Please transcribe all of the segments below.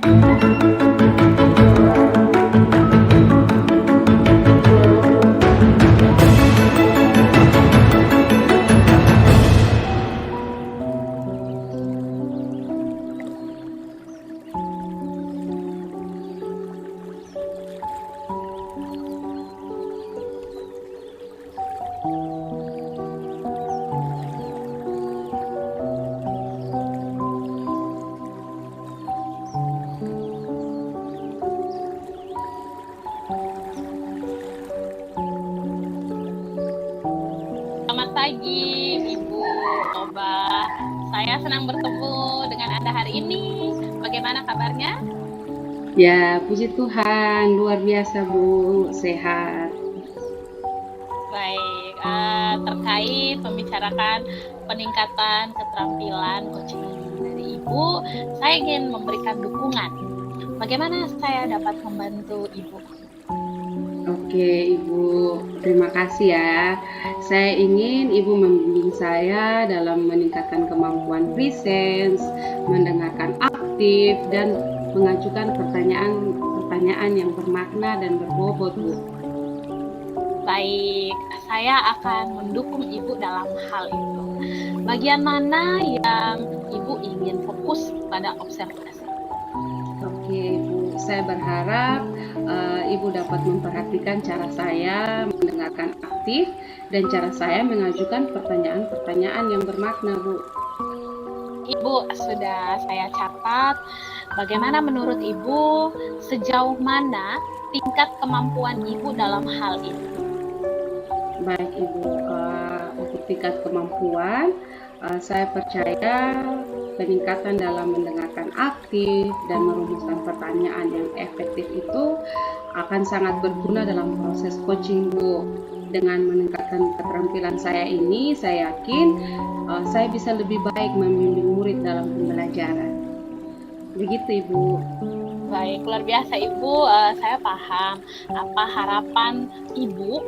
Selamat pagi, Ibu Toba. Saya senang bertemu dengan Anda hari ini. Bagaimana kabarnya? Ya, puji Tuhan, luar biasa Bu, sehat. Baik, terkait membicarakan peningkatan keterampilan coaching dari Ibu, saya ingin memberikan dukungan. Bagaimana saya dapat membantu Ibu? Oke, Ibu, terima kasih ya. Saya ingin Ibu membimbing saya dalam meningkatkan kemampuan presence, mendengarkan aktif, dan mengajukan pertanyaan yang bermakna dan berbobot, Bu. Baik, saya akan mendukung Ibu dalam hal itu. Bagian mana yang Ibu ingin fokus pada observasi? Oke, Bu, saya berharap Ibu dapat memperhatikan cara saya mendengarkan aktif dan cara saya mengajukan pertanyaan-pertanyaan yang bermakna, Bu. Ibu, sudah saya catat. Bagaimana menurut Ibu, sejauh mana tingkat kemampuan Ibu dalam hal ini? Baik, Ibu, untuk tingkat kemampuan, saya percaya peningkatan dalam mendengarkan aktif dan merumuskan pertanyaan yang efektif itu akan sangat berguna dalam proses coaching, Bu. Dengan meningkatkan keterampilan saya ini, saya yakin saya bisa lebih baik membimbing murid dalam pembelajaran. Begitu, Ibu. Baik, luar biasa Ibu. Saya paham apa harapan Ibu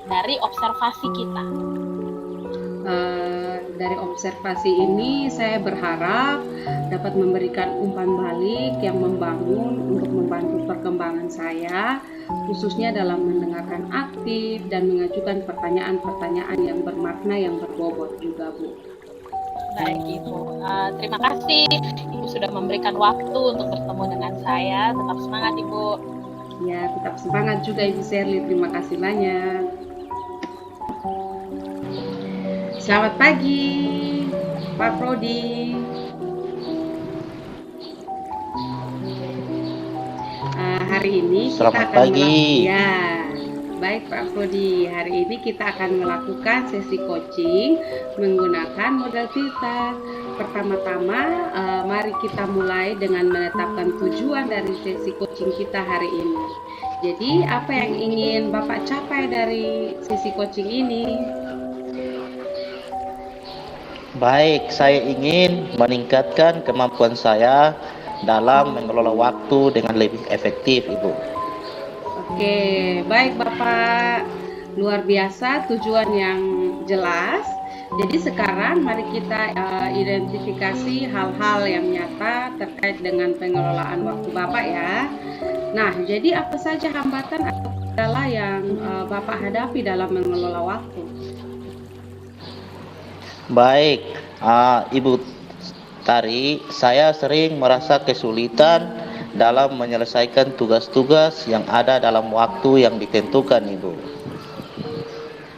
dari observasi kita. Dari observasi ini saya berharap dapat memberikan umpan balik yang membangun untuk membantu perkembangan saya, khususnya dalam mendengarkan aktif dan mengajukan pertanyaan-pertanyaan yang bermakna yang berbobot juga, Bu. Baik Ibu, terima kasih Ibu sudah memberikan waktu untuk bertemu dengan saya. Tetap semangat Ibu. Ya, tetap semangat juga Ibu Sherly, terima kasih banyak. Selamat pagi, Pak Prodi. Hari ini Selamat pagi. Baik Pak Prodi. Hari ini kita akan melakukan sesi coaching menggunakan model filter. Pertama-tama, mari kita mulai dengan menetapkan tujuan dari sesi coaching kita hari ini. Jadi, apa yang ingin Bapak capai dari sesi coaching ini? Baik, saya ingin meningkatkan kemampuan saya dalam mengelola waktu dengan lebih efektif, Ibu. Oke, baik Bapak. Luar biasa, tujuan yang jelas. Jadi sekarang mari kita identifikasi hal-hal yang nyata terkait dengan pengelolaan waktu Bapak ya. Nah, jadi apa saja hambatan atau kendala yang Bapak hadapi dalam mengelola waktu? Baik, Ibu Tari, saya sering merasa kesulitan dalam menyelesaikan tugas-tugas yang ada dalam waktu yang ditentukan, Ibu.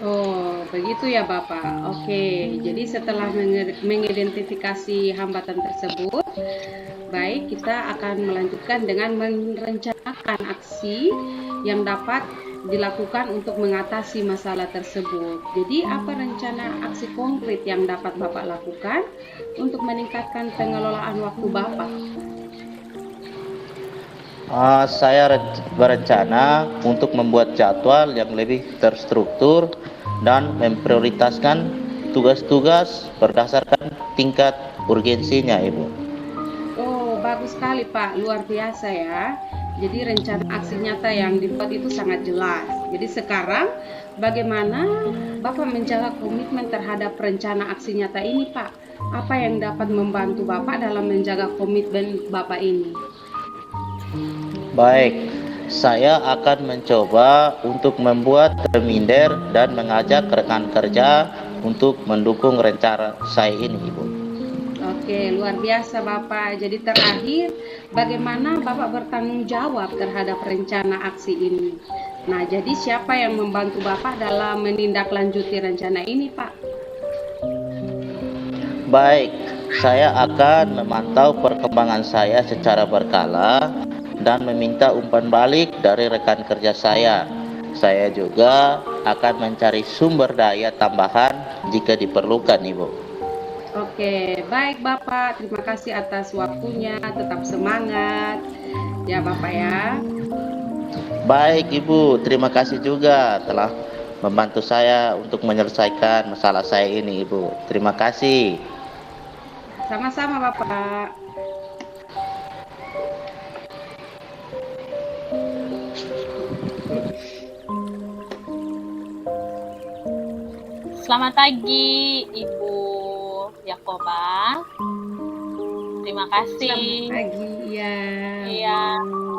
Oh, begitu ya Bapak. Oke, jadi setelah mengidentifikasi hambatan tersebut, baik, kita akan melanjutkan dengan merencanakan aksi yang dapat dilakukan untuk mengatasi masalah tersebut. Jadi, apa rencana aksi konkret yang dapat Bapak lakukan untuk meningkatkan pengelolaan waktu Bapak? Saya berencana untuk membuat jadwal yang lebih terstruktur dan memprioritaskan tugas-tugas berdasarkan tingkat urgensinya, Ibu. Oh, bagus sekali Pak, luar biasa ya. Jadi rencana aksi nyata yang dibuat itu sangat jelas. Jadi sekarang bagaimana Bapak menjaga komitmen terhadap rencana aksi nyata ini Pak? Apa yang dapat membantu Bapak dalam menjaga komitmen Bapak ini? Baik, saya akan mencoba untuk membuat reminder dan mengajak rekan kerja untuk mendukung rencana saya ini, Ibu. Oke, luar biasa Bapak. Jadi terakhir, bagaimana Bapak bertanggung jawab terhadap rencana aksi ini? Nah, jadi siapa yang membantu Bapak dalam menindaklanjuti rencana ini, Pak? Baik, saya akan memantau perkembangan saya secara berkala dan meminta umpan balik dari rekan kerja saya. Saya juga akan mencari sumber daya tambahan jika diperlukan, Ibu. Oke, baik Bapak. Terima kasih atas waktunya. Tetap semangat. Ya Bapak ya. Baik, Ibu, terima kasih juga telah membantu saya untuk menyelesaikan masalah saya ini, Ibu. Terima kasih. Sama-sama Bapak. Selamat pagi, Ibu Yakoba. Terima kasih. Selamat pagi. Ya. Iya,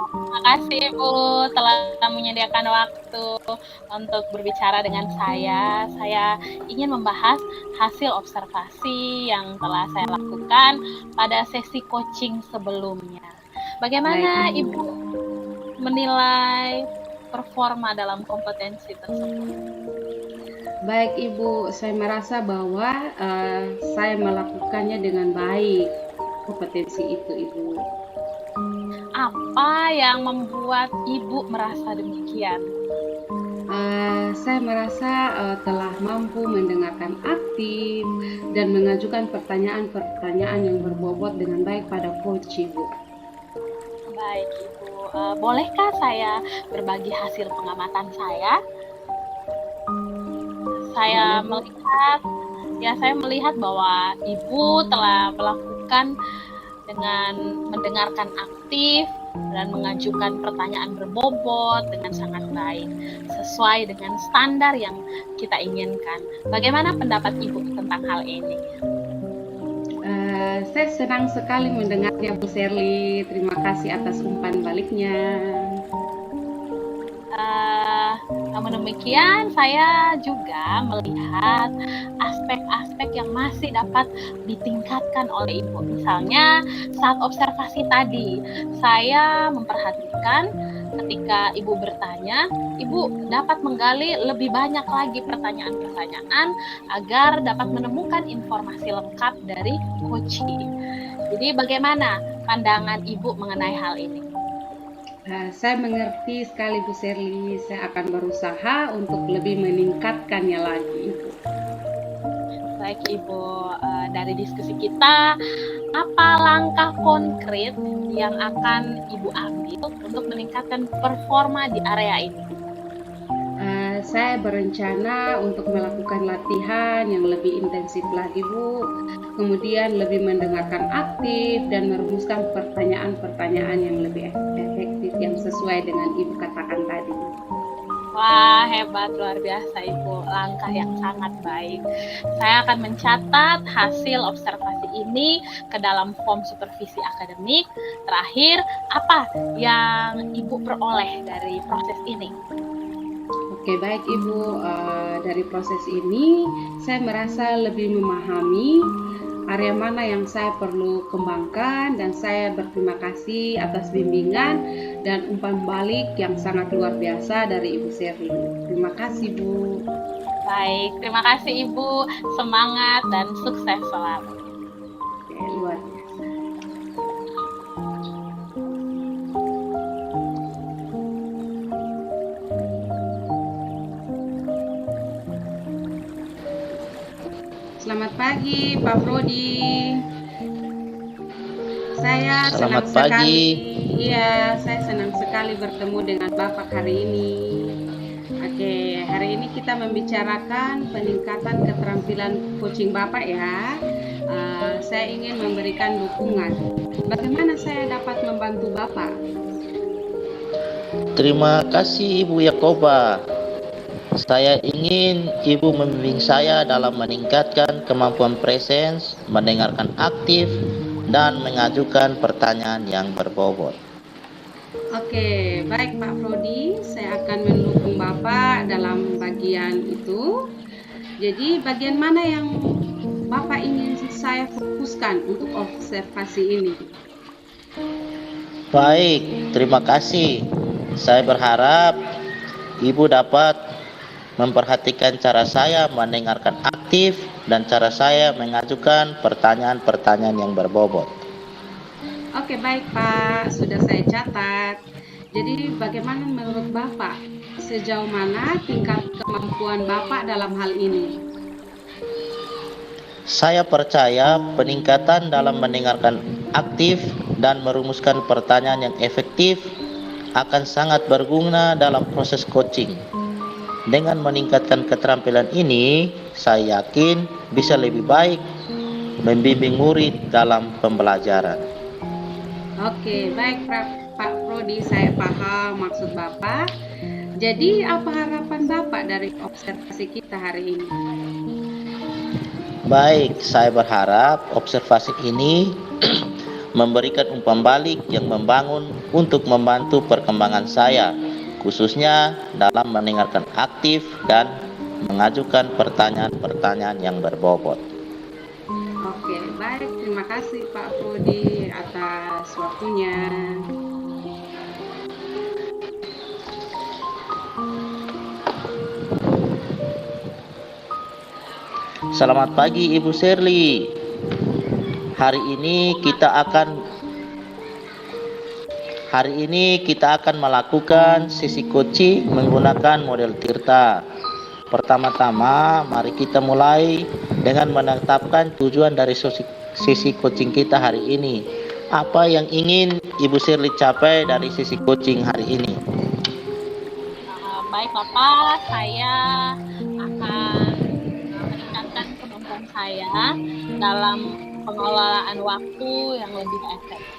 terima kasih Ibu telah menyediakan waktu untuk berbicara dengan saya. Saya ingin membahas hasil observasi yang telah saya lakukan pada sesi coaching sebelumnya. Bagaimana Baik, Ibu menilai performa dalam kompetensi tersebut? Baik Ibu, saya merasa bahwa saya melakukannya dengan baik kompetensi itu Ibu. Apa yang membuat Ibu merasa demikian? Saya merasa telah mampu mendengarkan aktif dan mengajukan pertanyaan-pertanyaan yang berbobot dengan baik pada coach Ibu. Baik Ibu, bolehkah saya berbagi hasil pengamatan saya? Saya melihat bahwa Ibu telah melakukan dengan mendengarkan aktif dan mengajukan pertanyaan berbobot dengan sangat baik, sesuai dengan standar yang kita inginkan. Bagaimana pendapat Ibu tentang hal ini? Saya senang sekali mendengarnya Bu Sherly. Terima kasih atas umpan baliknya. Namun demikian, saya juga melihat aspek-aspek yang masih dapat ditingkatkan oleh Ibu. Misalnya, saat observasi tadi, saya memperhatikan ketika Ibu bertanya, Ibu dapat menggali lebih banyak lagi pertanyaan-pertanyaan agar dapat menemukan informasi lengkap dari coaching. Jadi, bagaimana pandangan Ibu mengenai hal ini? Saya mengerti sekali Bu Sherly. Saya akan berusaha untuk lebih meningkatkannya lagi. Baik Ibu, dari diskusi kita, apa langkah konkret yang akan Ibu ambil untuk meningkatkan performa di area ini? Saya berencana untuk melakukan latihan yang lebih intensif lagi Bu, kemudian lebih mendengarkan aktif dan merumuskan pertanyaan-pertanyaan yang lebih efektif yang sesuai dengan Ibu katakan tadi. Wah, hebat, luar biasa Ibu, langkah yang sangat baik. Saya akan mencatat hasil observasi ini ke dalam form supervisi akademik. Terakhir, apa yang Ibu peroleh dari proses ini? Oke, baik Ibu. Dari proses ini, saya merasa lebih memahami area mana yang saya perlu kembangkan, dan saya berterima kasih atas bimbingan dan umpan balik yang sangat luar biasa dari Ibu Sherly. Terima kasih Bu. Baik, terima kasih Ibu. Semangat dan sukses selalu. Oke, luar biasa. Selamat pagi Pak Frodi. Saya Selamat senang pagi. sekali. Iya, saya senang sekali bertemu dengan Bapak hari ini. Oke, hari ini kita membicarakan peningkatan keterampilan coaching Bapak ya. Saya ingin memberikan dukungan. Bagaimana saya dapat membantu Bapak? Terima kasih Ibu Yakoba. Saya ingin Ibu membimbing saya dalam meningkatkan kemampuan presens, mendengarkan aktif, dan mengajukan pertanyaan yang berbobot. Oke, baik Pak Prodi, saya akan mendukung Bapak dalam bagian itu. Jadi bagian mana yang Bapak ingin saya fokuskan untuk observasi ini? Baik, terima kasih. Saya berharap Ibu dapat memperhatikan cara saya mendengarkan aktif dan cara saya mengajukan pertanyaan-pertanyaan yang berbobot. Oke, baik Pak, sudah saya catat. Jadi bagaimana menurut Bapak? Sejauh mana tingkat kemampuan Bapak dalam hal ini? Saya percaya peningkatan dalam mendengarkan aktif dan merumuskan pertanyaan yang efektif akan sangat berguna dalam proses coaching. Dengan meningkatkan keterampilan ini, saya yakin bisa lebih baik membimbing murid dalam pembelajaran. Oke, baik Pak Prodi, saya paham maksud Bapak. Jadi apa harapan Bapak dari observasi kita hari ini? Baik, saya berharap observasi ini memberikan umpan balik yang membangun untuk membantu perkembangan saya, khususnya dalam mendengarkan aktif dan mengajukan pertanyaan-pertanyaan yang berbobot. Oke, baik. Terima kasih Pak Prodi atas waktunya. Selamat pagi Ibu Shirley. Hari ini kita akan melakukan sesi coaching menggunakan model Tirta. Pertama-tama, mari kita mulai dengan menetapkan tujuan dari sesi coaching kita hari ini. Apa yang ingin Ibu Shirley capai dari sesi coaching hari ini? Baik Bapak, saya akan meningkatkan kemampuan saya dalam pengelolaan waktu yang lebih efektif.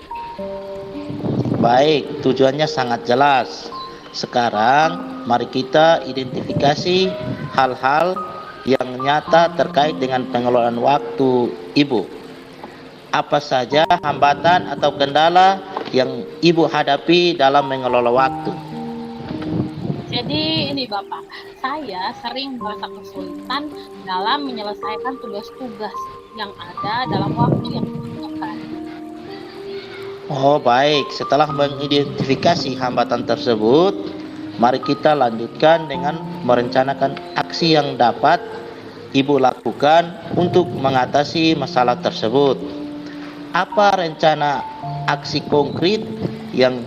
Baik, tujuannya sangat jelas. Sekarang, mari kita identifikasi hal-hal yang nyata terkait dengan pengelolaan waktu Ibu. Apa saja hambatan atau kendala yang Ibu hadapi dalam mengelola waktu? Jadi ini Bapak, saya sering merasa kesulitan dalam menyelesaikan tugas-tugas yang ada dalam waktu yang ditentukan. Oh baik, setelah mengidentifikasi hambatan tersebut, mari kita lanjutkan dengan merencanakan aksi yang dapat Ibu lakukan untuk mengatasi masalah tersebut. Apa rencana aksi konkret yang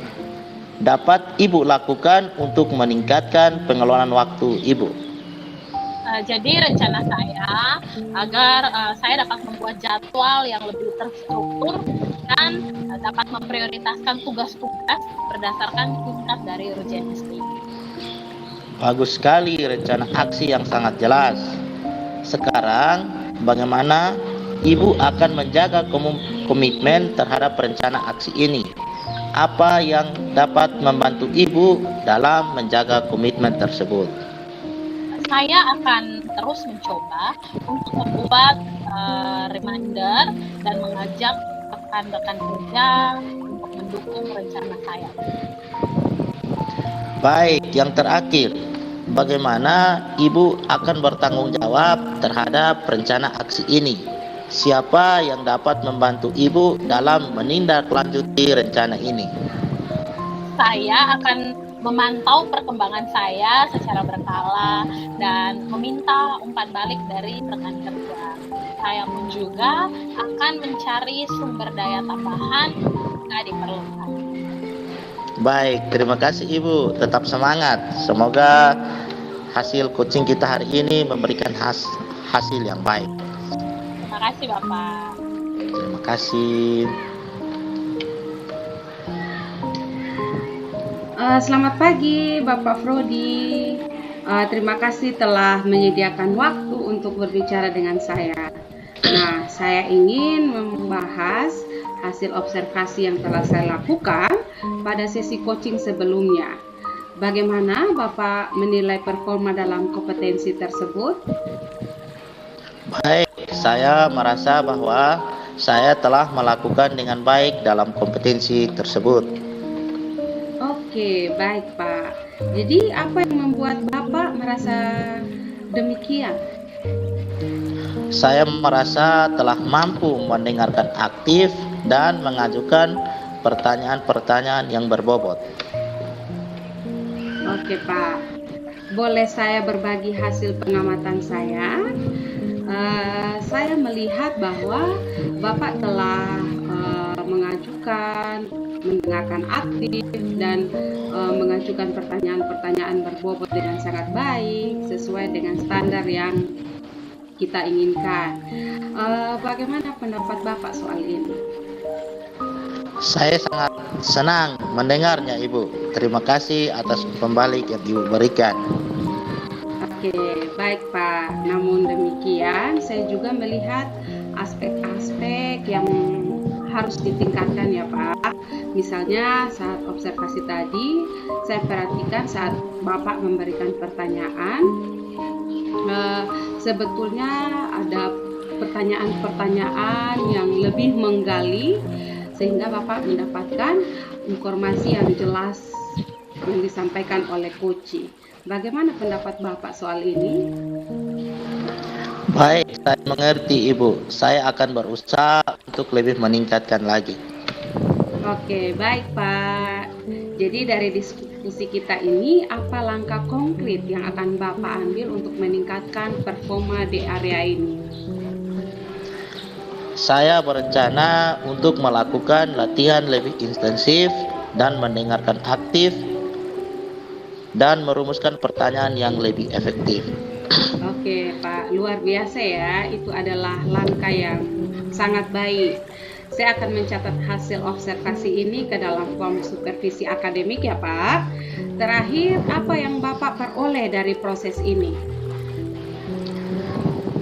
dapat Ibu lakukan untuk meningkatkan pengelolaan waktu Ibu? Jadi rencana saya agar saya dapat membuat jadwal yang lebih terstruktur dan dapat memprioritaskan tugas-tugas berdasarkan tingkat dari urgensi. Bagus sekali, rencana aksi yang sangat jelas. Sekarang, bagaimana Ibu akan menjaga komitmen terhadap rencana aksi ini? Apa yang dapat membantu Ibu dalam menjaga komitmen tersebut? Saya akan terus mencoba untuk membuat reminder dan mengajak rekan-rekan kerja untuk mendukung rencana saya. Baik, yang terakhir, bagaimana Ibu akan bertanggung jawab terhadap rencana aksi ini? Siapa yang dapat membantu Ibu dalam menindaklanjuti rencana ini? Saya akan memantau perkembangan saya secara berkala dan meminta umpan balik dari rekan kerja. Saya pun juga akan mencari sumber daya tambahan jika diperlukan. Baik, terima kasih Ibu. Tetap semangat. Semoga hasil coaching kita hari ini memberikan hasil yang baik. Terima kasih Bapak. Terima kasih. Selamat pagi Bapak Frodi. Terima kasih telah menyediakan waktu untuk berbicara dengan saya. Nah, saya ingin membahas hasil observasi yang telah saya lakukan pada sesi coaching sebelumnya. Bagaimana Bapak menilai performa dalam kompetensi tersebut? Baik, saya merasa bahwa saya telah melakukan dengan baik dalam kompetensi tersebut. Oke, baik Pak. Jadi apa yang membuat Bapak merasa demikian? Saya merasa telah mampu mendengarkan aktif dan mengajukan pertanyaan-pertanyaan yang berbobot. Oke Pak, boleh saya berbagi hasil pengamatan saya? Saya melihat bahwa Bapak telah mendengarkan aktif dan mengajukan pertanyaan-pertanyaan berbobot dengan sangat baik sesuai dengan standar yang kita inginkan. Bagaimana pendapat Bapak soal ini? Saya sangat senang mendengarnya, Ibu. Terima kasih atas umpan balik yang Ibu berikan. Oke, baik Pak. Namun demikian, saya juga melihat aspek-aspek yang harus ditingkatkan ya Pak. Misalnya saat observasi tadi, saya perhatikan saat Bapak memberikan pertanyaan, sebetulnya ada pertanyaan-pertanyaan yang lebih menggali sehingga Bapak mendapatkan informasi yang jelas yang disampaikan oleh coach. Bagaimana pendapat Bapak soal ini? Baik, saya mengerti, Ibu. Saya akan berusaha untuk lebih meningkatkan lagi. Oke, baik Pak. Jadi dari diskusi kita ini, apa langkah konkret yang akan Bapak ambil untuk meningkatkan performa di area ini? Saya berencana untuk melakukan latihan lebih intensif dan mendengarkan aktif dan merumuskan pertanyaan yang lebih efektif. Oke Pak, luar biasa ya. Itu adalah langkah yang sangat baik. Saya akan mencatat hasil observasi ini ke dalam form supervisi akademik ya Pak. Terakhir, apa yang Bapak peroleh dari proses ini?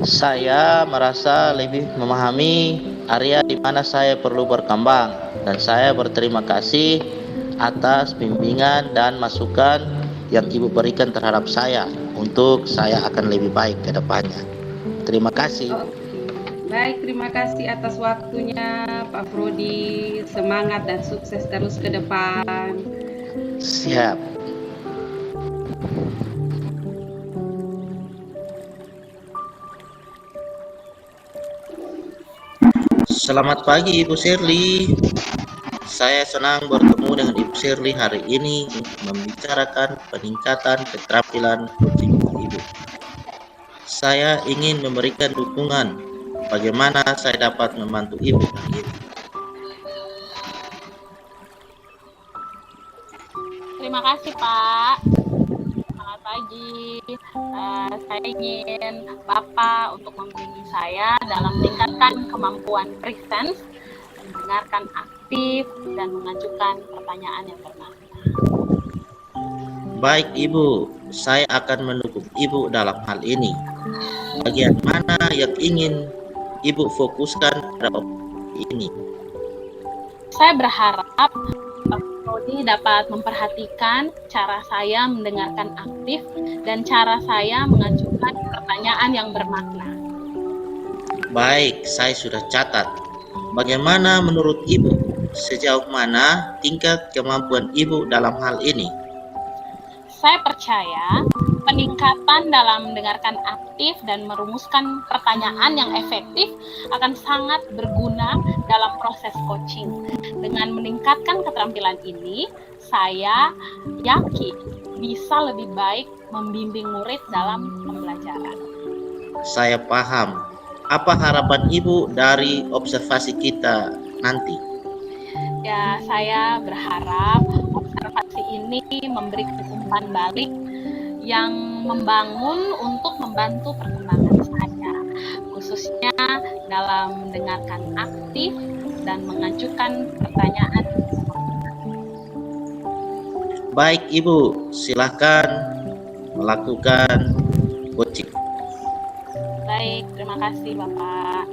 Saya merasa lebih memahami area di mana saya perlu berkembang dan saya berterima kasih atas bimbingan dan masukan yang Ibu berikan terhadap saya untuk saya akan lebih baik ke depannya. Terima kasih. Baik, terima kasih atas waktunya Pak Frodi. Semangat dan sukses terus ke depan. Siap. Selamat pagi Ibu Shirley. Saya senang bertemu dengan Ibu Shirley hari ini untuk membicarakan peningkatan keterampilan coaching Ibu. Saya ingin memberikan dukungan bagaimana saya dapat membantu Ibu hari ini. Terima kasih Pak. Selamat pagi. Saya ingin Bapak untuk membimbing saya dalam meningkatkan kemampuan presence, mendengarkan aktif, dan mengajukan pertanyaan yang bermakna. Baik Ibu, saya akan mendukung Ibu dalam hal ini. Bagian mana yang ingin Ibu fokuskan pada ini? Saya berharap Pak Rodi dapat memperhatikan cara saya mendengarkan aktif dan cara saya mengajukan pertanyaan yang bermakna. Baik, saya sudah catat. Bagaimana menurut Ibu? Sejauh mana tingkat kemampuan Ibu dalam hal ini? Saya percaya peningkatan dalam mendengarkan aktif dan merumuskan pertanyaan yang efektif akan sangat berguna dalam proses coaching. Dengan meningkatkan keterampilan ini, saya yakin bisa lebih baik membimbing murid dalam pembelajaran. Saya paham. Apa harapan Ibu dari observasi kita nanti? Ya, saya berharap observasi ini memberikan umpan balik yang membangun untuk membantu perkembangan saya, khususnya dalam mendengarkan aktif dan mengajukan pertanyaan. Baik Ibu, silakan melakukan coaching. Baik, terima kasih Bapak.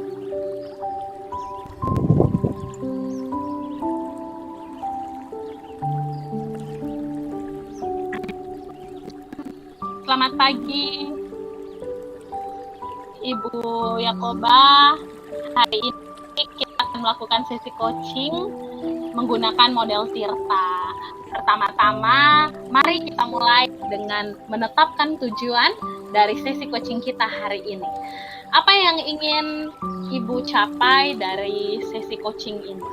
Selamat pagi, Ibu Yakoba. Hari ini kita akan melakukan sesi coaching menggunakan model Tirta. Pertama-tama, mari kita mulai dengan menetapkan tujuan dari sesi coaching kita hari ini. Apa yang ingin Ibu capai dari sesi coaching ini?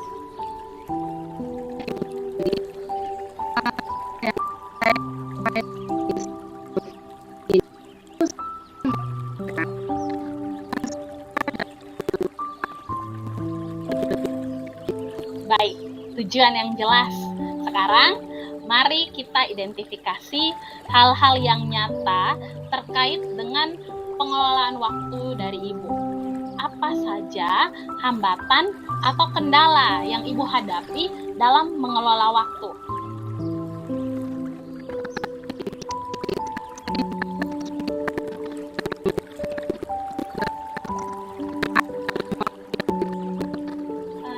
Baik, tujuan yang jelas. Sekarang, mari kita identifikasi hal-hal yang nyata terkait dengan pengelolaan waktu dari Ibu. Apa saja hambatan atau kendala yang Ibu hadapi dalam mengelola waktu?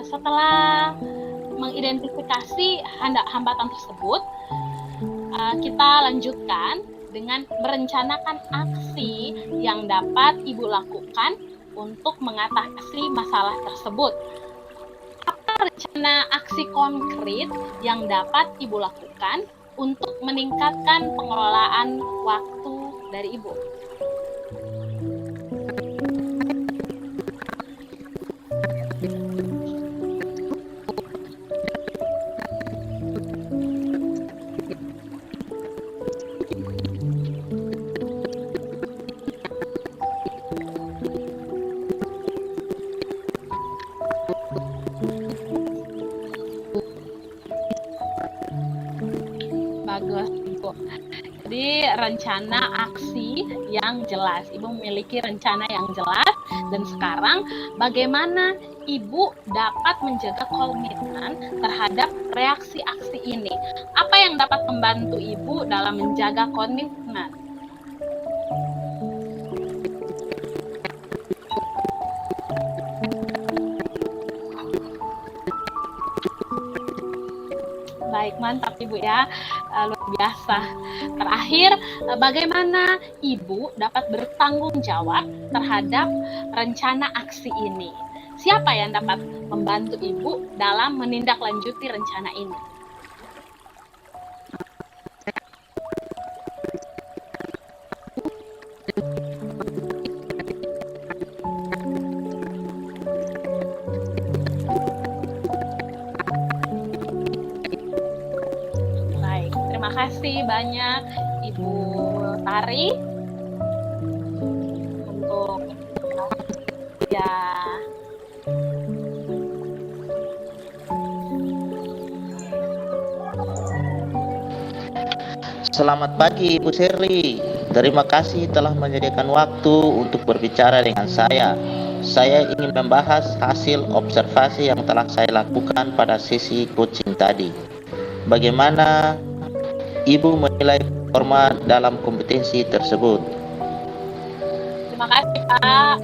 Setelah mengidentifikasi hambatan tersebut, kita lanjutkan dengan merencanakan aksi yang dapat Ibu lakukan untuk mengatasi masalah tersebut. Apa rencana aksi konkret yang dapat Ibu lakukan untuk meningkatkan pengelolaan waktu dari Ibu? Bagus, Ibu. Jadi rencana aksi yang jelas. Ibu memiliki rencana yang jelas. Dan sekarang bagaimana Ibu dapat menjaga komitmen terhadap reaksi aksi ini? Apa yang dapat membantu Ibu dalam menjaga komitmen? Baik, mantap Ibu ya, luar biasa. Terakhir, bagaimana Ibu dapat bertanggung jawab terhadap rencana aksi ini? Siapa yang dapat membantu Ibu dalam menindaklanjuti rencana ini? Terima kasih banyak Ibu Tari untuk ya. Selamat pagi Ibu Sherly. Terima kasih telah menyediakan waktu untuk berbicara dengan saya. Saya ingin membahas hasil observasi yang telah saya lakukan pada sesi coaching tadi. Bagaimana Ibu menilai performa dalam kompetensi tersebut? Terima kasih Pak.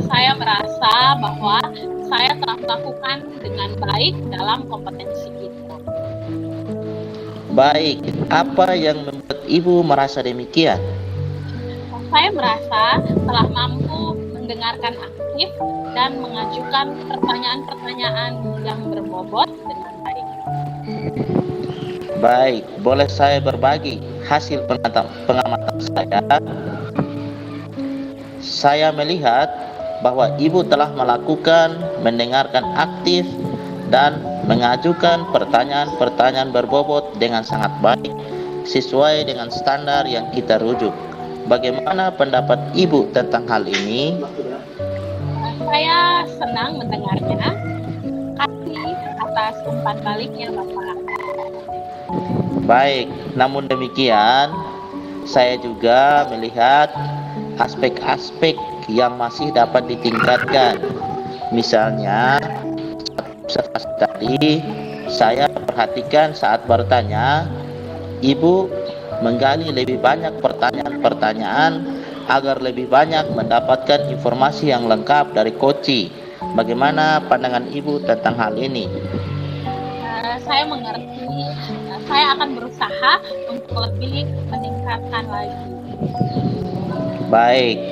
Saya merasa bahwa saya telah melakukan dengan baik dalam kompetensi itu. Baik, apa yang membuat Ibu merasa demikian? Saya merasa telah mampu mendengarkan aktif dan mengajukan pertanyaan-pertanyaan yang berbobot dengan baik. Baik, boleh saya berbagi hasil pengamatan saya? Saya melihat bahwa Ibu telah melakukan, mendengarkan aktif, dan mengajukan pertanyaan-pertanyaan berbobot dengan sangat baik, sesuai dengan standar yang kita rujuk. Bagaimana pendapat Ibu tentang hal ini? Saya senang mendengarnya. Kasih atas umpan baliknya Bapak. Baik, namun demikian, saya juga melihat aspek-aspek yang masih dapat ditingkatkan. Misalnya, observasi tadi, saya perhatikan saat bertanya, Ibu menggali lebih banyak pertanyaan-pertanyaan agar lebih banyak mendapatkan informasi yang lengkap dari coach. Bagaimana pandangan Ibu tentang hal ini? Saya mengerti. Saya akan berusaha untuk lebih meningkatkan lagi. Baik,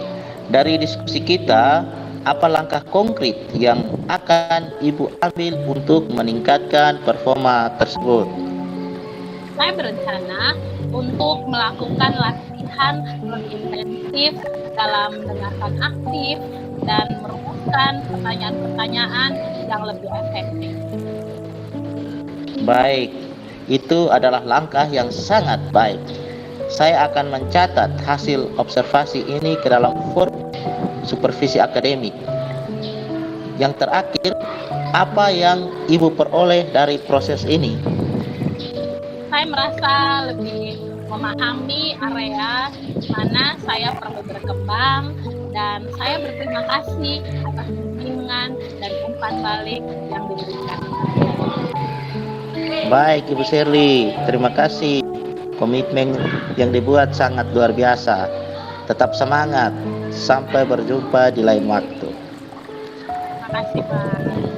dari diskusi kita, apa langkah konkret yang akan Ibu ambil untuk meningkatkan performa tersebut? Saya berencana untuk melakukan latihan lebih intensif dalam mendengarkan aktif dan merumuskan pertanyaan-pertanyaan yang lebih efektif. Baik, itu adalah langkah yang sangat baik. Saya akan mencatat hasil observasi ini ke dalam form supervisi akademik. Yang terakhir, apa yang Ibu peroleh dari proses ini? Saya merasa lebih memahami area mana saya perlu berkembang, dan saya berterima kasih atas bimbingan dan umpan balik yang diberikan. Baik, Ibu Shirley, terima kasih. Komitmen yang dibuat sangat luar biasa. Tetap semangat. Sampai berjumpa di lain waktu. Terima kasih, Pak.